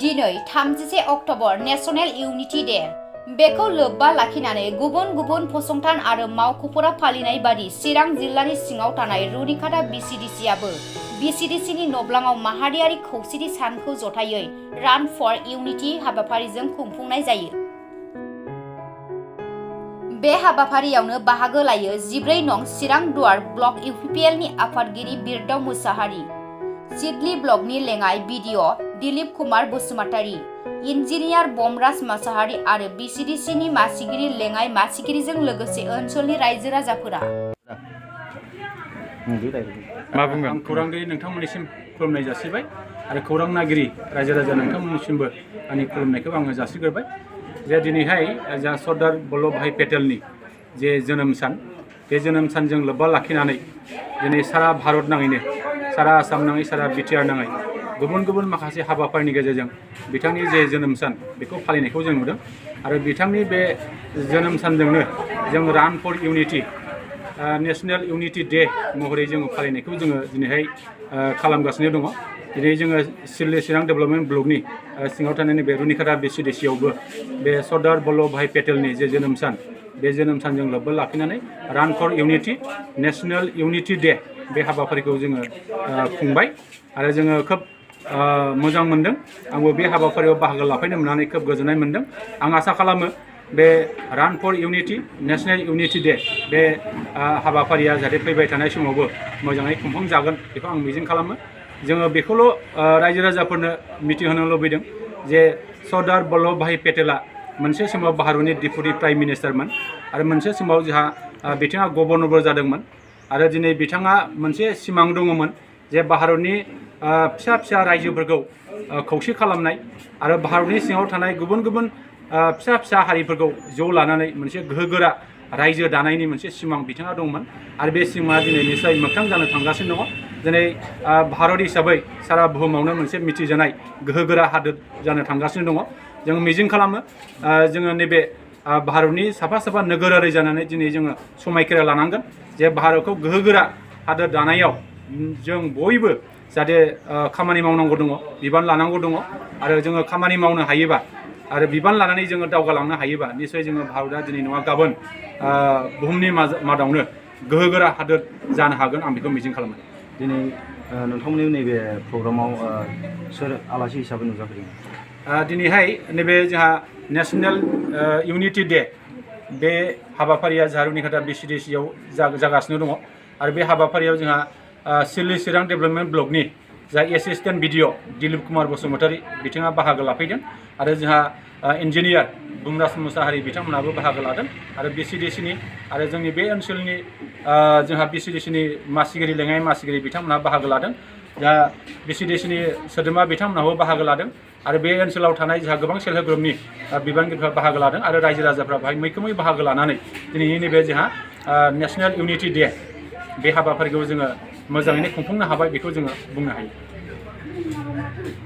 दिनै 31 October national unity day बेखौ लोब्बा लाखिनानै गुबुन गुबुन फसंथान आरो मावख'फोरा फालिनाय बादि चिरां जिल्लानि सिङाव थानाय रुनिखाता बिसिडिसिआबो बिसिडिसिनि नब्लाङाव माहारियारि खौसेथि सानखौ जथायै रान फर इउनिटि हाबाफारिजों खुंफुंनाय जायो। बे हाबाफारियावनो बाहागो लायो 14 नं चिरां दुवार ब्लक इउपिपिएलनि आफादगिरि बिरदाव मुसाहारि, सिडली ब्लकनि लेङाइ बिडिअ दिलीप कुमार बसुमतारी, इन्जिनियार बमराज मुसाहारि आरो बिसिडिसिनि मासिगिरि लेङाइ मासिगिरिजों लोगोसे ओनसोलनि रायजो राजाफोरा। मा बुंगोन? आं खौरांगिरि नोंथांमोननिसिम खुलुमनाय जासिबाय आरो खौरां नागिरि रायजो राजा नोंथांमोननिसिमबो आंनि खुलुमनायखौ आङो जासिग्रोबाय। जे दिनैहाय जा सरदार बल्लभ भाई पेटेलनि जे जोनोम सान, बे जोनोम सानजों लोब्बा लाखिनानै दिनै सारा भारत नाङैनो, सारा आसाम नाङै, सारा बिटिआर नाङै गुबुन गुबुन माखासे हाबाफारिनि गेजेरजों बिथांनि जे जोनोम सान बेखौ फालिनायखौ जों नुदों आरो बिथांनि बे जोनोम सानजोंनो जों run for unity national unity day महरै जोङो फालिनायखौ जोङो दिनैहाय खालामगासिनो दङ। दिनै जोङो चिरां डेभेलपमेन्ट ब्लकनि सिङाव थानाय बे रुनिखाता बिसिडिसिआवबो बे सरदार बल्लभ भाई पेटेलनि जे जोनोम सान, बे जोनोम सानजों लोब्बा लाखिनानै run for unity national unity day बे हाबाफारिखौ जोङो खुंबाय आरो जोङो खोब मोजां मोनदों। आंबो बे हाबाफारियाव बाहागो लाफैनो मोननानै खोब गोजोननाय मोनदों। आं आसा खालामो बे run for unity national unity day बे हाबाफारिया जाहाथे फैबाय थानाय समावबो मोजाङै खुंफुंजागोन बेखौ आं मिजिं खालामो। जोङो बेखौल' रायजो राजाफोरनो मिथिहोनो लुबैदों जे सरदार बल्लभ भाई पेटेला मोनसे समाव भारतनि डिपुटि प्राइम मिनिस्टारमोन आरो मोनसे समाव जोंहा बिथाङा गभर्नरबो जादोंमोन आरो दिनै बिथाङा मोनसे सिमां दङमोन जे भारतनि फिसा फिसा रायजोफोरखौ खौसे खालामनाय आरो भारतनि सिङाव थानाय गुबुन गुबुन फिसा फिसा हारिफोरखौ ज' लानानै मोनसे गोहोगोरा रायजो दानायनि मोनसे सिमां बिथाङा दंमोन आरो बे सिमाङा दिनै निस्सय मोगथां जानो थांगासिनो दङ। दिनै भारत हिसाबै सारा बुहुमावनो मोनसे मिथिजानाय गोहोगोरा हादोर जानो थांगासिनो दङ। जों मिजिं खालामो जोङो नैबे भारतनि साफा साफा नोगोरारि जानानै दिनै जोङो समायखिरा लानांगोन जे भारतखौ गोहोगोरा हादोर दानायाव जों बयबो जाहाथे खामानि मावनांगौ दङ, बिबान लानांगौ दङ आरो जोङो खामानि मावनो हायोबा आरो बिबान लानानै जोङो दावगालांनो हायोबा निस्सय जोङो भारतआ दिनै नङा गाबोन बुहुमनि मादावनो गोहोगोरा हादोर जानो हागोन, आं बेखौ मिजिं खालामो। दिनै नोंथांमोननि नैबे प्रग्रामाव सोर आलासि हिसाबै नुजाफैदों? दिनैहाय नैबे जोंहा नेशनेल इउनिटि डे बे हाबाफारिया जोंहा रुनिखाता बिसिडिसिआव जागासिनो दङ आरो बे हाबाफारियाव जोंहा चिरां डेभेलपमेन्ट ब्लकनि जा एसिस्टेन्ट बिडिअ दिलीप कुमार बसुमतारी बिथाङा बाहागो लाफैदों आरो जोंहा इन्जिनियार बमराज मुसाहारि बिथांमोनाबो बाहागो लादों आरो बिसिडिसिनि आरो जोंनि बे ओनसोलनि जोंहा बिसिडिसिनि मासिगिरि लेङाइ मासिगिरि बिथांमोनहा बाहागो लादों। दा बिसिडिसिनि सोद्रोमा बिथांमोनहाबो बाहागो लादों आरो बे ओनसोलाव थानाय जोंहा गोबां सेल्फ हेल्प ग्रुपनि बिबानगिरिफ्रा बाहागो लादों आरो रायजो राजाफ्रा बेहाय मैखोमै बाहागो लानानै दिनैनि नैबे जोंहा नेशनेल इउनिटि डे बे हाबाफारिखौ जोङो मोजाङैनो खुंफुंनो हाबाय बेखौ जोङो बुंनो हायो।